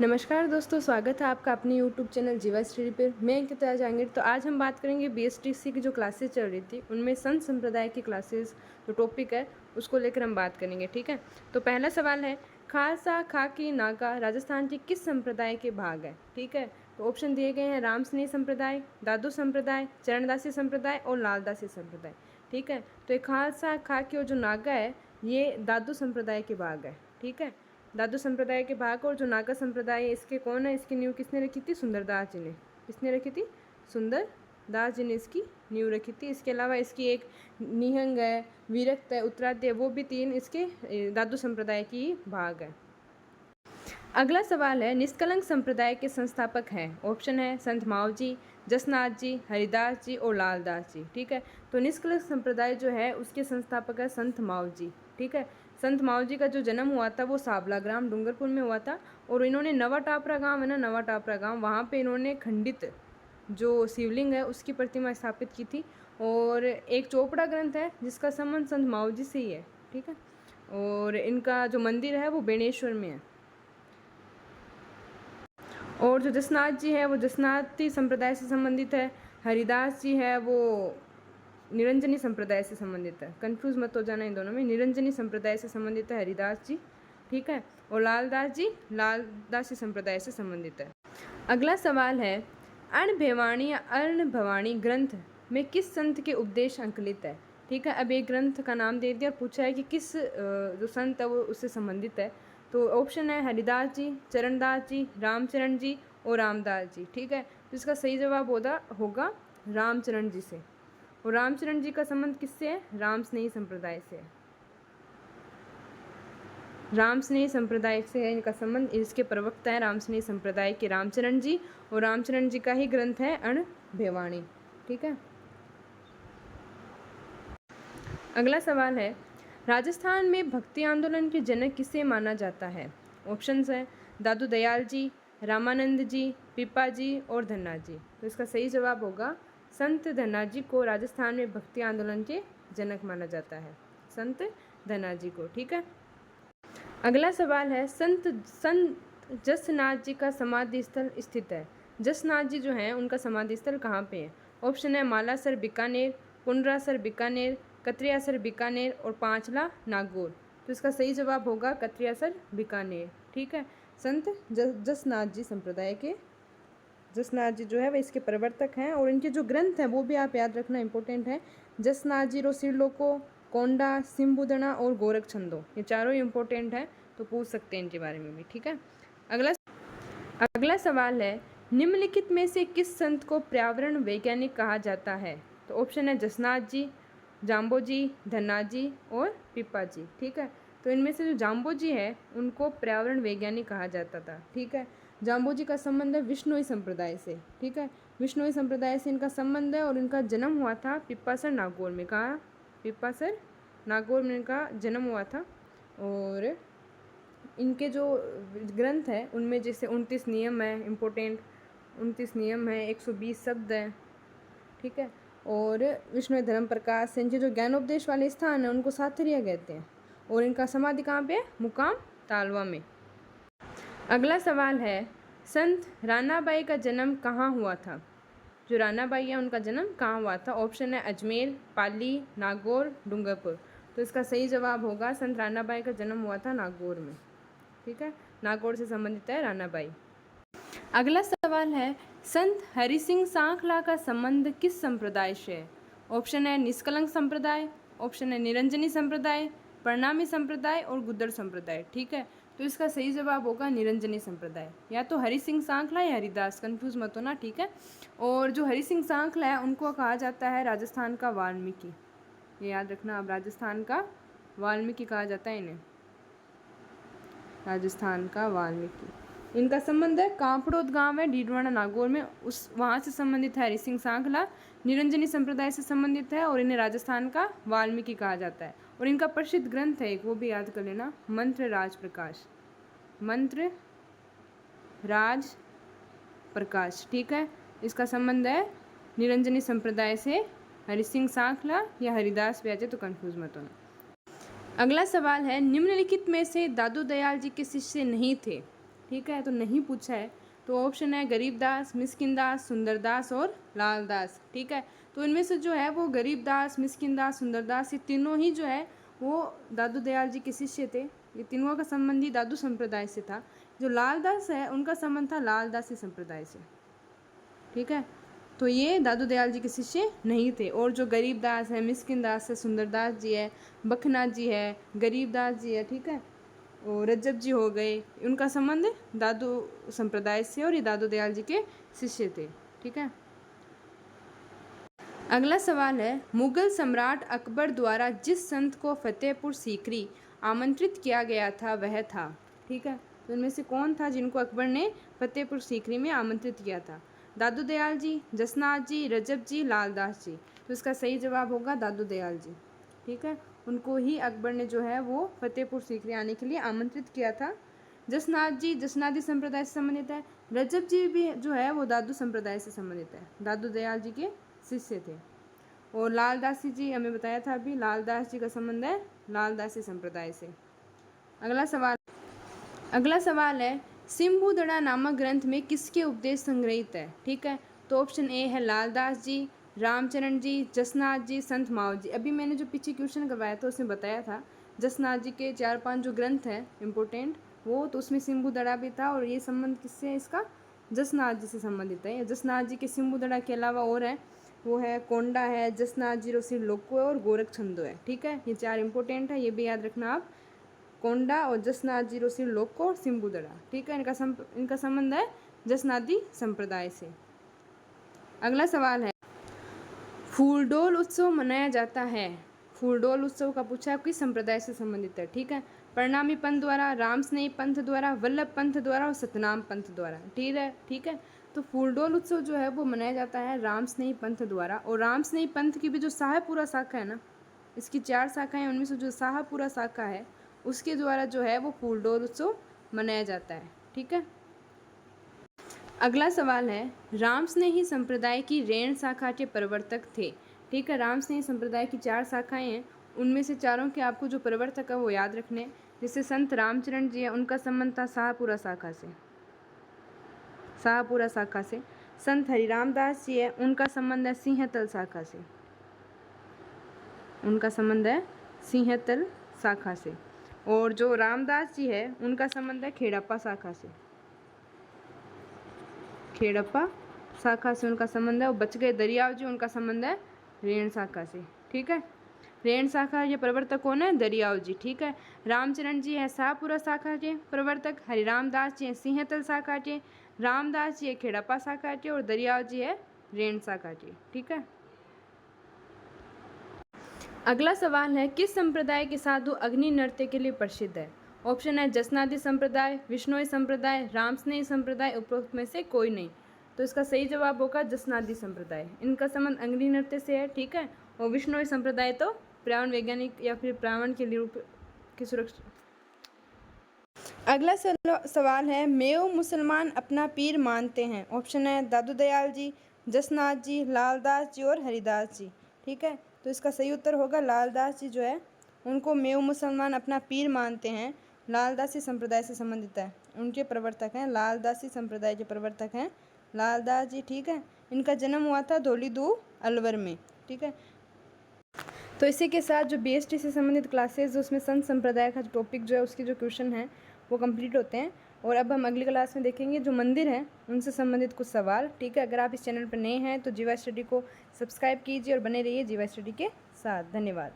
नमस्कार दोस्तों, स्वागत है आपका अपने YouTube चैनल जीवा स्टडी पे। मैं अंकिता जहांगीर। तो आज हम बात करेंगे BSTC की जो क्लासेस चल रही थी उनमें संत संप्रदाय की क्लासेस जो टॉपिक है उसको लेकर हम बात करेंगे। ठीक है, तो पहला सवाल है, खालसा खाकी नागा राजस्थान के किस संप्रदाय के भाग है। ठीक है, तो ऑप्शन दिए गए हैं राम स्नेह संप्रदाय, दादू संप्रदाय, चरणदासी संप्रदाय और लालदासी संप्रदाय। ठीक है, तो ये खालसा खाकी और जो नागा है ये दादू संप्रदाय के भाग है। ठीक है, दादू संप्रदाय के भाग। और जो नागा संप्रदाय है इसके कौन है, इसकी नींव किसने रखी थी? सुंदरदास जी ने। किसने रखी थी? सुंदरदास जी ने इसकी नींव रखी थी। इसके अलावा इसकी एक निहंग है, विरक्त है, उत्तराद्य, वो भी तीन इसके दादू संप्रदाय की भाग है। अगला सवाल है, निष्कलंक संप्रदाय के संस्थापक हैं। ऑप्शन है संत मावजी, जसनाथ जी, हरिदास जी और लालदास जी। ठीक है, तो निष्कलंक संप्रदाय जो है उसके संस्थापक है संत मावजी। ठीक है, संत मावजी का जो जन्म हुआ था वो साबला ग्राम डूंगरपुर में हुआ था। और इन्होंने नवा टापरा गाँव है ना, नवा टापरा गाँव, वहाँ पे इन्होंने खंडित जो शिवलिंग है उसकी प्रतिमा स्थापित की थी। और एक चोपड़ा ग्रंथ है जिसका संबंध संत मावजी से ही है। ठीक है, और इनका जो मंदिर है वो बेणेश्वर में है। और जो जसनाथ जी है वो जसनाथी संप्रदाय से संबंधित है। हरिदास जी है वो निरंजनी संप्रदाय से संबंधित है। कंफ्यूज मत हो जाना इन दोनों में, निरंजनी संप्रदाय से संबंधित है हरिदास जी। ठीक है, और लालदास जी लालदासी संप्रदाय से संबंधित है। अगला सवाल है, अणभवाणी या अणभवाणी ग्रंथ में किस संत के उपदेश अंकलित है। ठीक है, अब एक ग्रंथ का नाम दे दिया और पूछा है कि किस जो संत है वो उससे संबंधित है। तो ऑप्शन है हरिदास जी, चरणदास जी, रामचरण जी और रामदास जी। ठीक है, तो इसका सही जवाब होगा रामचरण जी से। और रामचरण जी का संबंध किससे है? राम स्नेही संप्रदाय से है। राम स्नेही संप्रदाय से है इनका संबंध। इसके प्रवक्ता है राम स्नेही संप्रदाय के रामचरण जी, और रामचरण जी का ही ग्रंथ है अणभवाणी। ठीक है, अगला सवाल है, राजस्थान में भक्ति आंदोलन के जनक किसे माना जाता है। ऑप्शंस है दादू दयाल जी, रामानंद जी, पीपा जी और धन्ना जी। तो इसका सही जवाब होगा संत धन्ना जी को राजस्थान में भक्ति आंदोलन के जनक माना जाता है, संत धन्ना जी को। ठीक है, अगला सवाल है, संत जसनाथ जी का समाधि स्थल स्थित है। जसनाथ जी जो हैं उनका समाधि स्थल कहाँ पे है? ऑप्शन है मालासर बीकानेर, पुंडरासर बीकानेर, कतरियासर बीकानेर और पांचला नागौर। तो इसका सही जवाब होगा कतरियासर बीकानेर। ठीक है, संत जसनाथ जी संप्रदाय के जसनाथ जी जो है वह इसके प्रवर्तक हैं। और इनके जो ग्रंथ हैं वो भी आप याद रखना इंपॉर्टेंट है। जसनाथ जी रो सिरलोको, कोंडा, सिंबुदना और गोरख छंदो, ये चारों इंपॉर्टेंट है, तो पूछ सकते हैं इनके बारे में भी। ठीक है, अगला सवाल है, निम्नलिखित में से किस संत को पर्यावरण वैज्ञानिक कहा जाता है। तो ऑप्शन है जसनाथ जी, जाम्बो जी, धन्ना जी और पिप्पा जी। ठीक है, तो इनमें से जो जाम्बो जी है उनको पर्यावरण वैज्ञानिक कहा जाता था। ठीक है, जाम्बो जी का संबंध है विष्णुई संप्रदाय से। ठीक है, विष्णुई संप्रदाय से इनका संबंध है और इनका जन्म हुआ था पिप्पासर नागौर में। कहाँ? पिप्पासर नागौर में इनका जन्म हुआ था। और इनके जो ग्रंथ हैं उनमें जैसे 29 नियम है इम्पोर्टेंट, 29 नियम है, 120 शब्द हैं। ठीक है, और विष्णु धर्म प्रकाश से इनके जो ज्ञानोपदेश वाले स्थान हैं उनको साथरिया कहते हैं। और इनका समाधि कहाँ पे है? मुकाम तालवा में। अगला सवाल है, संत रानाबाई का जन्म कहाँ हुआ था। जो रानाबाई है उनका जन्म कहाँ हुआ था? ऑप्शन है अजमेर, पाली, नागौर, डूंगरपुर। तो इसका सही जवाब होगा संत रानाबाई का जन्म हुआ था नागौर में। ठीक है, नागौर से संबंधित है रानाबाई। अगला सवाल है, संत हरि सिंह सांखला का संबंध किस संप्रदाय से है। ऑप्शन है निष्कलंक संप्रदाय, ऑप्शन है निरंजनी संप्रदाय, प्रणामी संप्रदाय और गुद्दड़ संप्रदाय। ठीक है, तो इसका सही जवाब होगा निरंजनी संप्रदाय। या तो हरि सिंह सांखला या हरिदास, कंफ्यूज मत होना। ठीक है, और जो हरि सिंह सांखला है उनको कहा जाता है राजस्थान का वाल्मीकि। ये याद रखना, अब राजस्थान का वाल्मीकि कहा जाता है इन्हें, राजस्थान का वाल्मीकि। इनका संबंध है कांपड़ोद गांव है डीडवाना नागौर में, उस वहाँ से संबंधित है हरि सिंह सांखला। निरंजनी संप्रदाय से संबंधित है और इन्हें राजस्थान का वाल्मीकि कहा जाता है। और इनका प्रसिद्ध ग्रंथ है एक, वो भी याद कर लेना, मंत्र राज प्रकाश, मंत्र राज प्रकाश। ठीक है, इसका संबंध है निरंजनी संप्रदाय से हरि सिंह सांखला या हरिदास भी आ जाए तो कन्फ्यूज मत होना। अगला सवाल है, निम्नलिखित में से दादू दयाल जी के शिष्य नहीं थे। ठीक है, तो नहीं पूछा है। तो ऑप्शन है गरीबदास, मिस्किनदास, सुंदरदास और लालदास। ठीक है, तो इनमें से जो है वो गरीबदास, मिस्किनदास, सुंदरदास, ये तीनों ही जो है वो दादू दयाल जी के शिष्य थे। ये तीनों का संबंध ही दादू संप्रदाय से था। जो लालदास है उनका संबंध था लालदासी संप्रदाय से। ठीक है, तो ये दादू दयाल जी के शिष्य नहीं थे। और जो गरीबदास है, मिस्किनदास है, सुंदरदास जी है, बखनाथ जी है, गरीबदास जी है, ठीक है, और रज्जब जी हो गए, उनका संबंध दादू संप्रदाय से और ये दादू दयाल जी के शिष्य थे। ठीक है, अगला सवाल है मुगल सम्राट अकबर द्वारा जिस संत को फतेहपुर सीकरी आमंत्रित किया गया था वह था। ठीक है, तो इनमें से कौन था जिनको अकबर ने फतेहपुर सीकरी में आमंत्रित किया था? दादू दयाल जी, जसनाथ जी, रजब जी, लालदास जी। तो इसका सही जवाब होगा दादू दयाल जी। ठीक है, उनको ही अकबर ने जो है वो फतेहपुर सीकरी आने के लिए आमंत्रित किया था। जसनाथ जी जसनादी संप्रदाय से संबंधित है। रजब जी भी जो है वो दादू संप्रदाय से संबंधित है, दादू दयाल जी के शिष्य थे। और लालदासी जी हमें बताया था अभी, लालदास जी का संबंध है लालदासी संप्रदाय से। अगला सवाल है सिम्बुदड़ा नामक ग्रंथ में किसके उपदेश संग्रहित है? ठीक है, तो ऑप्शन ए है लालदास जी, रामचरण जी, जसनाथ जी, संत माव जी। अभी मैंने जो पीछे क्वेश्चन करवाया था उसमें बताया था जसनाथ जी के 4-5 जो ग्रंथ हैं इम्पोर्टेंट वो, तो उसमें सिम्बुदड़ा भी था। और ये संबंध किससे है इसका? जसनाथ जी से संबंधित है। जसनाथ जी के सिम्बुदड़ा के अलावा और है, वो है कोंडा है, जसनाथ जी रोसिर लोको है और गोरख छंदो है। ठीक है, ये 4 इंपॉर्टेंट है, ये भी याद रखना आप, कोंडा और जसनाथ जी रोसिर लोको और सिम्बुदड़ा। ठीक है, इनका संबंध है जसनादी संप्रदाय से। अगला सवाल है फूलडोल उत्सव मनाया जाता है। फूलडोल उत्सव का पूछा किस संप्रदाय से संबंधित है? ठीक है, प्रणामी पंथ द्वारा, रामस्नेही पंथ द्वारा, वल्लभ पंथ द्वारा और सतनाम पंथ द्वारा। ठीक है, तो फूलडोल उत्सव जो है वो मनाया जाता है रामस्नेही पंथ द्वारा। और रामस्नेही पंथ की भी जो शाहपुरा शाखा है ना, इसकी 4 शाखाएं, उनमें से जो शाहपुरा शाखा है उसके द्वारा जो है वो फूलडोल उत्सव मनाया जाता है। ठीक है, अगला सवाल है रामस्नेही संप्रदाय की रेण शाखा के प्रवर्तक थे। ठीक है, रामस्नेही संप्रदाय की 4 शाखाएं हैं, उनमें से चारों के आपको जो प्रवर्तक है वो याद रखने। जैसे संत रामचरण जी है, उनका संबंध था शाहपुरा शाखा से, शाहपुरा शाखा से। संत हरिराम दास जी है, उनका संबंध है सिंहतल शाखा से, उनका संबंध है सिंहतल शाखा से। और जो रामदास जी है उनका संबंध है खेड़प्पा शाखा से, खेड़प्पा शाखा से उनका संबंध है। और बच गए दरियाव जी, उनका संबंध है रेण शाखा से। ठीक है, रेण शाखा ये प्रवर्तक कौन है? दरियाव जी। ठीक है, रामचरण जी है शाहपुरा शाखा के प्रवर्तक, हरिराम दास जी है सिंहतल शाखा के, रामदास जी है खेड़प्पा शाखा के और दरियाव जी है रेण शाखा के। ठीक है, अगला सवाल है किस संप्रदाय के साधु अग्नि नृत्य के लिए प्रसिद्ध है? ऑप्शन है जसनादी संप्रदाय, विष्णोई संप्रदाय, रामस्नेही संप्रदाय, उपरोक्त में से कोई नहीं। तो इसका सही जवाब होगा जसनादी संप्रदाय। इनका संबंध अग्नि नृत्य से है। ठीक है, और विष्णोई संप्रदाय तो पर्यावरण वैज्ञानिक या फिर पर्यावरण के लिए की सुरक्षा। अगला सवाल है मेव मुसलमान अपना पीर मानते हैं। ऑप्शन है दादू दयाल जी, जसनाथ जी, लालदास जी और हरिदास जी। ठीक है, तो इसका सही उत्तर होगा लालदास जी जो है उनको मेव मुसलमान अपना पीर मानते हैं। लालदासी संप्रदाय से संबंधित है, उनके प्रवर्तक हैं, लालदासी संप्रदाय के प्रवर्तक हैं लालदास जी। ठीक है, इनका जन्म हुआ था धौलीदू अलवर में। ठीक है, तो इसी के साथ जो BST से संबंधित क्लासेज उसमें संत संप्रदाय का जो टॉपिक जो है उसके जो क्वेश्चन हैं वो कंप्लीट होते हैं। और अब हम अगली क्लास में देखेंगे जो मंदिर हैं उनसे संबंधित कुछ सवाल। ठीक है, अगर आप इस चैनल पर नए हैं तो जीवा स्टडी को सब्सक्राइब कीजिए और बने रहिए जीवा स्टडी के साथ। धन्यवाद।